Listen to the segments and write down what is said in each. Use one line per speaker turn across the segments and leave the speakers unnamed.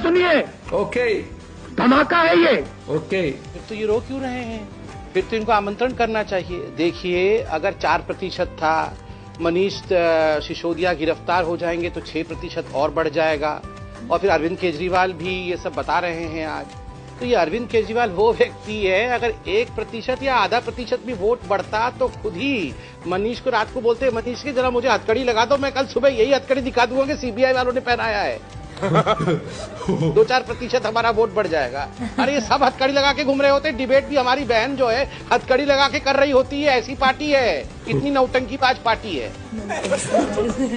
सुनिए,
ओके,
धमाका है ये।
ओके।
फिर तो ये रो क्यों रहे हैं? फिर तो इनको आमंत्रण करना चाहिए। देखिए, अगर 4% था, मनीष सिसोदिया गिरफ्तार हो जाएंगे तो 6% और बढ़ जाएगा। और फिर अरविंद केजरीवाल भी ये सब बता रहे हैं आज। तो ये अरविंद केजरीवाल वो व्यक्ति है, अगर 1% या आधा प्रतिशत भी वोट बढ़ता तो खुद ही मनीष को रात को बोलते, मनीष की जरा मुझे हथकड़ी लगा दो, मैं कल सुबह यही हथकड़ी दिखा दूंगा कि सीबीआई वालों ने पहनाया है। 2-4% हमारा वोट बढ़ जाएगा। अरे ये सब हथकड़ी लगा के घूम रहे होते। डिबेट भी हमारी बहन जो है हथकड़ी लगा के कर रही होती है। ऐसी पार्टी है, इतनी नौटंकीबाज पार्टी है।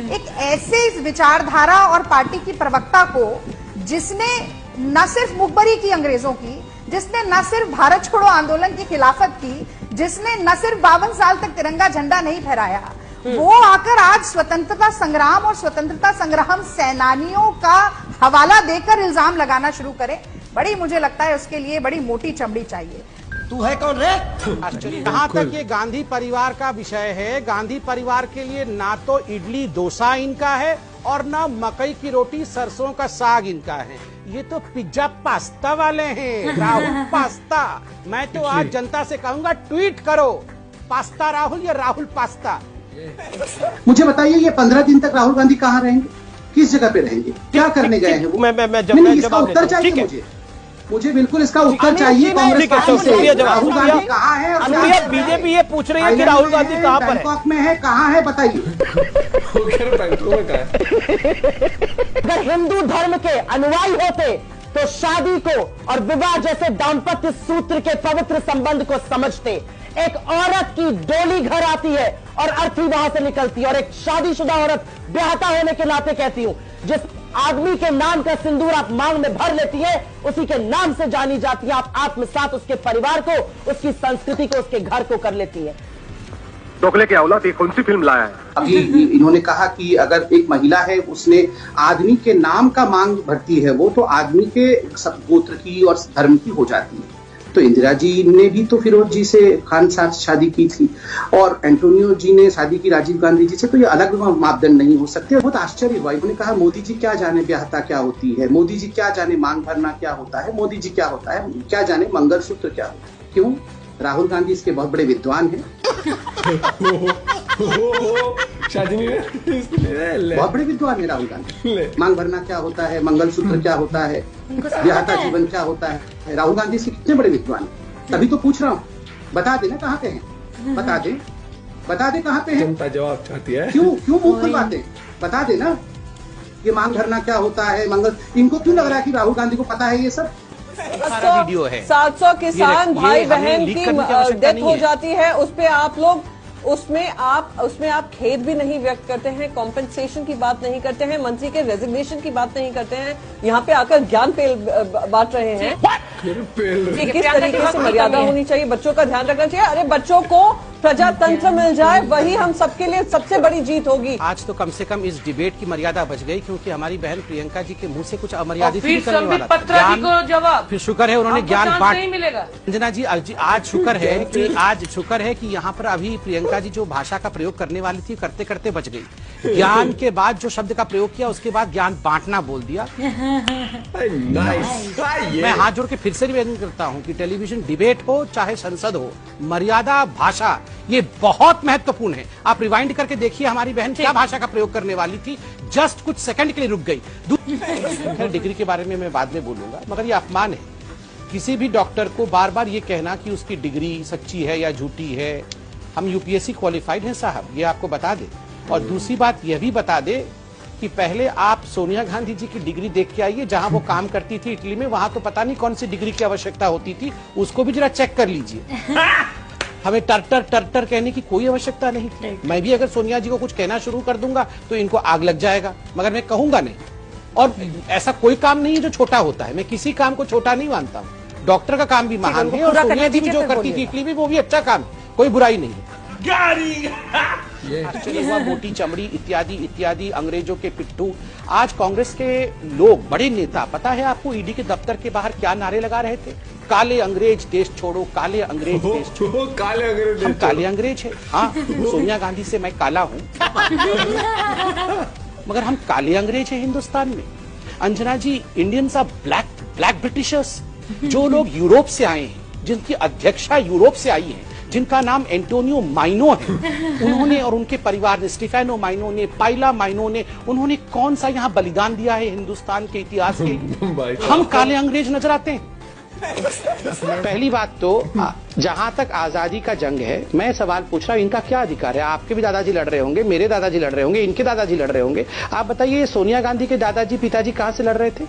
एक ऐसे विचारधारा और पार्टी की प्रवक्ता को, जिसने न सिर्फ मुखबरी की अंग्रेजों की, जिसने न सिर्फ भारत छोड़ो आंदोलन की खिलाफत की, जिसने न सिर्फ 52 साल तक तिरंगा झंडा नहीं फहराया, वो आकर आज स्वतंत्रता संग्राम और स्वतंत्रता संग्राम सेनानियों का हवाला देकर इल्जाम लगाना शुरू करे, बड़ी मुझे लगता है उसके लिए बड़ी मोटी चमड़ी चाहिए।
तू है कौन रे?
जहां तक ये गांधी परिवार का विषय है, गांधी परिवार के लिए ना तो इडली डोसा इनका है और ना मकई की रोटी सरसों का साग इनका है। ये तो पिज्जा पास्ता वाले हैं, राहुल पास्ता। मैं तो आज जनता से कहूंगा, ट्वीट करो पास्ता राहुल या राहुल पास्ता।
मुझे बताइए, ये 15 दिन तक राहुल गांधी कहाँ रहेंगे, किस जगह पे रहेंगे, क्या करने गए हैं वो? नहीं, इसका उत्तर चाहिए मुझे बिल्कुल इसका उत्तर चाहिए। कांग्रेस पार्टी से राहुल गांधी कहाँ है?
बीजेपी ये पूछ रही है कि राहुल गांधी कहाँ पर है?
बैंकॉक में है, कहाँ है बताइए।
अगर हिंदू धर्म के अनुयायी होते तो शादी को और विवाह जैसे दाम्पत्य सूत्र के पवित्र संबंध को समझते। एक औरत की डोली घर आती है और अर्थी वहां से निकलती है, और एक शादीशुदा औरत ब्याहता होने के नाते कहती हूं, जिस आदमी के नाम का सिंदूर आप मांग में भर लेती है, उसी के नाम से जानी जाती है। आप आत्मसात उसके परिवार को, उसकी संस्कृति को, उसके घर को कर लेती है।
दोगले की औलाद, ये कौन सी फिल्म लाया है?
अभी इन्होंने कहा कि अगर एक महिला है, उसने आदमी के नाम का मांग भरती है, वो तो आदमी के गोत्र की और धर्म की हो जाती है। तो इंदिरा जी ने भी तो फिरोज जी से, खान साहब से शादी की थी, और एंटोनियो जी ने शादी की राजीव गांधी जी से। तो ये अलग मापदंड नहीं हो सकते। बहुत आश्चर्य हुआ, इन्होंने कहा मोदी जी क्या जाने ब्याहता क्या होती है, मोदी जी क्या जाने मांग भरना क्या होता है, मोदी जी क्या होता है, क्या जाने मंगलसूत्र क्या होता है। क्यों? राहुल गांधी इसके बहुत बड़े विद्वान हैं। बहुत बड़े विद्वान है राहुल गांधी। मांग भरना क्या होता है, मंगलसूत्र क्या होता है, ब्याहता जीवन क्या होता है। राहुल गांधी इसके कितने बड़े विद्वान हैं। तभी तो पूछ रहा हूँ, बता देना कहाँ पे हैं, बता दे कहाँ पे हैं।
जनता जवाब चाहती है।
क्यों मुंह खुलवाते हैं, बता देना। ये मांग भरना क्या होता है, इनको क्यों लग रहा है कि राहुल गांधी को पता है ये सब?
वीडियो है।
700 किसान भाई बहन की डेथ हो जाती है, उस पे आप लोग उसमें आप खेद भी नहीं व्यक्त करते हैं, कॉम्पेंसेशन की बात नहीं करते हैं, मंत्री के रेजिग्नेशन की बात नहीं करते हैं, यहाँ पे आकर ज्ञान पेल बांट रहे हैं। किस तरीके से मर्यादा होनी चाहिए, बच्चों का ध्यान रखना चाहिए। अरे बच्चों को प्रजातंत्र मिल जाए, वही हम सबके लिए सबसे बड़ी जीत होगी।
आज तो कम से कम इस डिबेट की मर्यादा बच गई, क्योंकि हमारी बहन प्रियंका जी के मुंह से कुछ अमर्यादित निकलने वाला था। फिर शुक्र है उन्होंने ज्ञान बांट। अंजना जी आज शुक्र है कि यहाँ पर अभी प्रियंका जी जो भाषा का प्रयोग करने वाली थी, करते करते बच गई। ज्ञान के बाद जो शब्द का प्रयोग किया, उसके बाद ज्ञान बांटना बोल दिया। मैं हाथ जोड़ के फिर से निवेदन करता हूँ कि टेलीविजन डिबेट हो चाहे संसद हो, मर्यादा भाषा ये बहुत महत्वपूर्ण है। आप रिवाइंड करके देखिए हमारी बहन क्या भाषा का प्रयोग करने वाली थी, जस्ट कुछ सेकंड के लिए रुक गई। डिग्री के बारे में मैं बाद में बोलूंगा, मगर ये अपमान है किसी भी डॉक्टर को बार बार ये कहना कि उसकी डिग्री सच्ची है या झूठी है। हम यूपीएससी क्वालिफाइड हैं साहब, ये आपको बता दे। और दूसरी बात यह भी बता दे कि पहले आप सोनिया गांधी जी की डिग्री देख के आइए, जहां वो काम करती थी इटली में, वहां तो पता नहीं कौन सी डिग्री की आवश्यकता होती थी, उसको भी जरा चेक कर लीजिए। हमें टर्टर कहने की कोई आवश्यकता नहीं थी। मैं भी अगर सोनिया जी को कुछ कहना शुरू कर दूंगा तो इनको आग लग जाएगा, मगर मैं कहूंगा नहीं। और ऐसा कोई काम नहीं है जो छोटा होता है, मैं किसी काम को छोटा नहीं मानता हूँ। डॉक्टर का काम भी महान है, और सोनिया जी भी जो करती थी इटली में, वो भी अच्छा काम, कोई बुराई नहीं है। आश्चर्य हुआ, मोटी चमड़ी इत्यादि इत्यादि, अंग्रेजों के पिट्ठू। आज कांग्रेस के लोग, बड़े नेता, पता है आपको ईडी के दफ्तर के बाहर क्या नारे लगा रहे थे? काले अंग्रेज देश छोड़ो, काले अंग्रेज देश छोड़ो।
काले अंग्रेज,
हम काले अंग्रेज है। हाँ, सोनिया गांधी से मैं काला हूँ, मगर हम काले अंग्रेज हैं हिंदुस्तान में। अंजना जी, इंडियंस आर ब्लैक ब्रिटिशर्स। जो लोग यूरोप से आए हैं, जिनकी अध्यक्षा यूरोप से आई है, जिनका नाम एंटोनियो माइनो है, उन्होंने और उनके परिवार ने, स्टीफेनो माइनो ने, पाइला माइनो ने, उन्होंने कौन सा यहाँ बलिदान दिया है हिंदुस्तान के इतिहास के लिए? हम काले अंग्रेज नजर आते हैं। पहली बात तो जहां तक आजादी का जंग है, मैं सवाल पूछ रहा हूं, इनका क्या अधिकार है? आपके भी दादाजी लड़ रहे होंगे, मेरे दादाजी लड़ रहे होंगे, इनके दादाजी लड़ रहे होंगे। आप बताइए, सोनिया गांधी के दादाजी पिताजी कहां से लड़ रहे थे?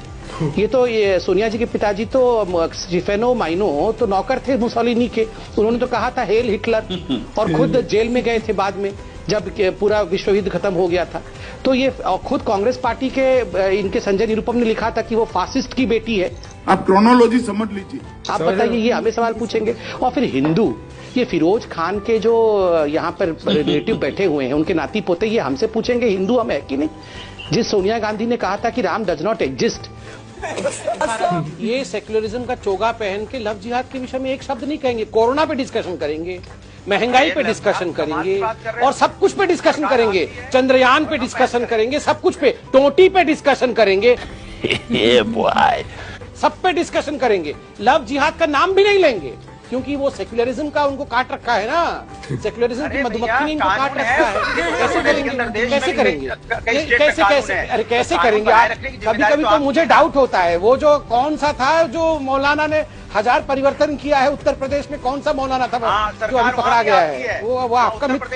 ये सोनिया जी के पिताजी तो स्टीफेनो माइनो तो नौकर थे मुसोलिनी के। उन्होंने तो कहा था हेल हिटलर, और खुद जेल में गए थे बाद में जब पूरा विश्व युद्ध खत्म हो गया था। तो ये खुद कांग्रेस पार्टी के इनके संजय निरुपम ने लिखा था कि वो फासिस्ट की बेटी है।
आप क्रोनोलॉजी समझ लीजिए।
आप बताइए, ये हमें सवाल पूछेंगे। और फिर हिंदू, ये फिरोज खान के जो यहाँ पर रिलेटिव बैठे हुए हैं, उनके नाती पोते, ये हमसे पूछेंगे हिंदू हम है कि नहीं? जिस सोनिया गांधी ने कहा था कि राम डज नॉट एग्जिस्ट। ये सेक्युलरिज्म का चोगा पहन के लव जिहाद के विषय में एक शब्द नहीं कहेंगे। कोरोना पे डिस्कशन करेंगे, महंगाई पे डिस्कशन करेंगे, और सब कुछ पे डिस्कशन करेंगे, चंद्रयान पे डिस्कशन करेंगे, सब कुछ पे, टोटी पे डिस्कशन करेंगे, सब पे डिस्कशन करेंगे। लव जिहाद का नाम भी नहीं लेंगे, क्योंकि वो सेक्युलरिज्म का उनको काट रखा है ना। सेक्युलरिज्म की मधुमक्खी ने इनको काट रखा है। कैसे करेंगे? कैसे करेंगे? अरे कैसे करेंगे आप? कभी कभी तो मुझे डाउट होता है, वो जो कौन सा था जो मौलाना ने 1000 परिवर्तन किया है उत्तर प्रदेश में, कौन सा मौलाना था जो अभी पकड़ा गया है? वो आपका मित्र,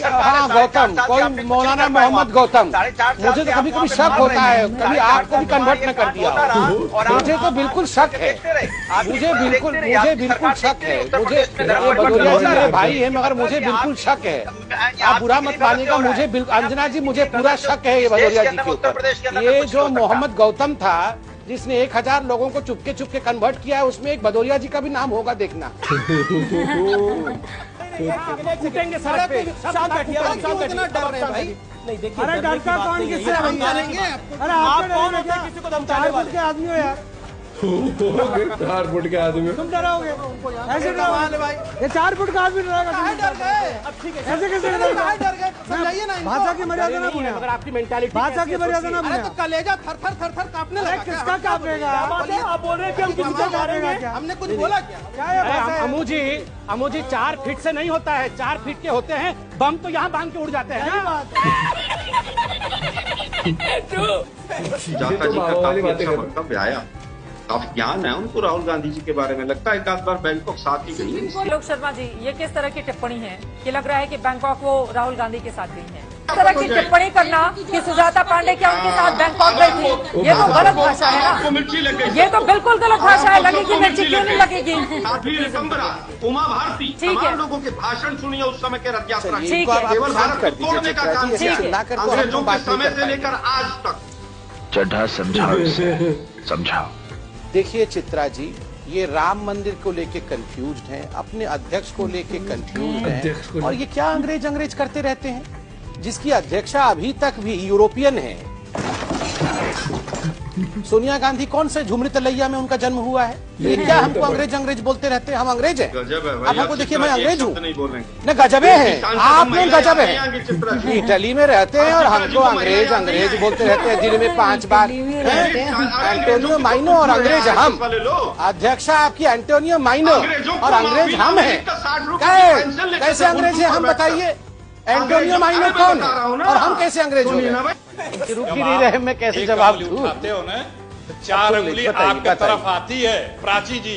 हाँ गौतम, कोई मौलाना मोहम्मद गौतम। मुझे तो कभी कभी शक होता है, कभी आपको भी कन्वर्ट न कर दिया हो। मुझे तो बिल्कुल शक है, मुझे बिल्कुल शक है। मुझे भदौरिया जी मेरे भाई है, मगर मुझे बिल्कुल शक है। आप बुरा मत मानिएगा, मुझे अंजना जी, मुझे पूरा शक है ये भदौरिया जी के ऊपर। ये जो मोहम्मद गौतम था, जिसने 1000 लोगों को चुपके कन्वर्ट किया है, उसमें एक भदौरिया जी का भी नाम होगा, देखना।
कूटेंगे सड़क पे, सब बैठिए, सब बैठिए। नहीं देखिए, अरे डरता कौन किससे? अरे आप कौन होते हैं किसी को धमकाने वाले? आदमी हो यार,
4 फुट के आदमी
तुम डराओगे ऐसे? भाई ये 4 फुट का आदमी डराएगा? डर गए? अब ठीक है, ऐसे कैसे डर गए? समझाइए ना, भाषा की मर्यादा ना भूलें। अगर आपकी मेंटालिटी, भाषा की मर्यादा ना भूलें। तो कलेजा थर थर कांपने लगा। किसका कांपेगा? आप बोल रहे हैं कि हम किसी को मारेंगे? हमने कुछ बोला क्या? अमू जी 4 फीट से नहीं होता है, 4 फीट के होते हैं। बम तो यहाँ बांध के उड़ जाते हैं ना।
जाता जी का काफी अच्छा वक्तव्य आया, काफी ज्ञान है उनको राहुल गांधी जी के बारे में। लगता है एक आध बार बैंकॉक साथ ही गई।
लोक शर्मा जी, ये किस तरह की टिप्पणी है कि लग रहा है कि बैंकॉक वो राहुल गांधी के साथ गई है? इस तरह की टिप्पणी करना कि सुजाता पांडे क्या उनके साथ बैंकॉक गई थी, ये तो गलत भाषा है ना। ये तो बिल्कुल गलत भाषा है। लगेगी मिर्ची, क्यों नहीं लगेगी?
उमा भारती,
ठीक है,
लोगों के भाषण सुनिए उस समय के रथ यात्रा,
ठीक है,
केवल भारत को तोड़ने का काम किया अंग्रेजों के समय से लेकर आज तक।
चड्ढा समझाओ।
देखिए चित्रा जी, ये राम मंदिर को लेके कंफ्यूज्ड हैं, अपने अध्यक्ष को लेके कंफ्यूज्ड हैं, और ये क्या अंग्रेज करते रहते हैं, जिसकी अध्यक्षा अभी तक भी यूरोपियन है। सोनिया गांधी कौन से झुमरी तलैया में उनका जन्म हुआ है? ये क्या हमको अंग्रेज बोलते रहते हैं? हम अंग्रेज हैं? आप हमको देखिए, मैं अंग्रेज हूँ न? गजबे हैं आप लोग, गजब हैं। इटली में रहते हैं और हमको अंग्रेज बोलते रहते हैं, दिन में 5 बार। एंटोनियो माइनो और अंग्रेज हम। अध्यक्षा आपकी एंटोनियो माइनो और अंग्रेज हम हैं। कैसे अंग्रेज हैं हम, बताइए? एंटोनियो माइनो कौन है और हम कैसे अंग्रेज हो गए? रुक ही नहीं रहे, मैं कैसे जवाब दूं?
हो ना, 4 उंगली आपके तरफ आती है। प्राची जी,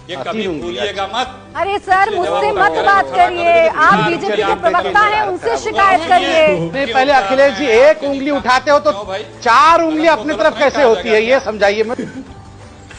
ये कभी भूलिएगा मत।
अरे सर, मुझसे मत बात करिए, आप बीजेपी के प्रवक्ता हैं, उनसे शिकायत करिए।
नहीं, पहले अखिलेश जी, एक उंगली उठाते हो तो 4 उंगली अपनी तरफ कैसे होती है, ये समझाइए। मैं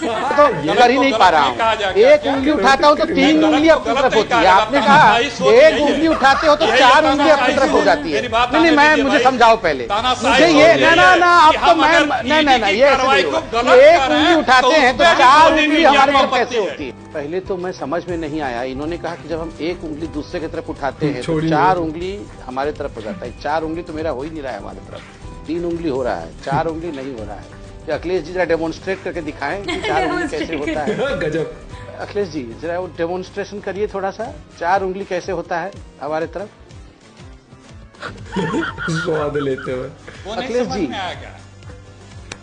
तो कर ही नहीं पा रहा हूँ। एक उंगली उठाता हूँ तो 3 उंगली अपनी तरफ होती है। आपने कहा एक उंगली उठाते हो तो 4 उंगली अपनी तरफ हो जाती है। नहीं, मैं मुझे समझाओ पहले मुझे ये। ना अब तो मैं नहीं, ये एक उंगली उठाते हैं तो 4 उंगली हमारे तरफ कैसे होती है? पहले तो मैं समझ में नहीं आया। इन्होंने कहा कि जब हम एक उंगली दूसरे की तरफ उठाते हैं तो 4 उंगली हमारे तरफ हो जाता है। 4 उंगली तो मेरा हो ही नहीं रहा है हमारे तरफ, 3 उंगली हो रहा है, 4 उंगली नहीं हो रहा है। अखिलेश जी जरा डेमोन्स्ट्रेट करके दिखाएं कि 4 उंगली कैसे होता है। गजब। अखिलेश जी जरा वो डेमोन्स्ट्रेशन करिए थोड़ा सा, 4 उंगली कैसे होता है हमारे तरफ।
स्वाद लेते हुए
अखिलेश जी,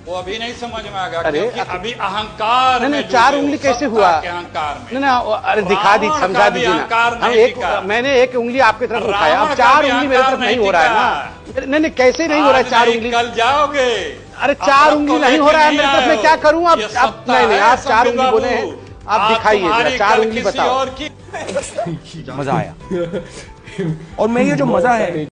वो अभी नहीं समझ में आएगा,
अरे,
क्योंकि अभी अहंकार
नहीं,
में
नहीं, 4
डूबे हो,
उंगली कैसे
सत्ता
हुआ?
के अहंकार में।
नहीं, अरे दिखा दी, समझा दीजिए ना। मैंने एक उंगली आपकी तरफ उठाया, अब 4 उंगली मेरे तरफ नहीं हो रहा है ना। नहीं, कैसे नहीं हो रहा है 4 उंगली?
कल जाओगे।
अरे 4 उंगली नहीं हो रहा है मेरे तरफ, मैं क्या करूं अब? नहीं, आप 4 उंगली बोले हैं, आप दिखाइए 4 उंगली बताओ।
मजा आया। और मैं ये जो मजा है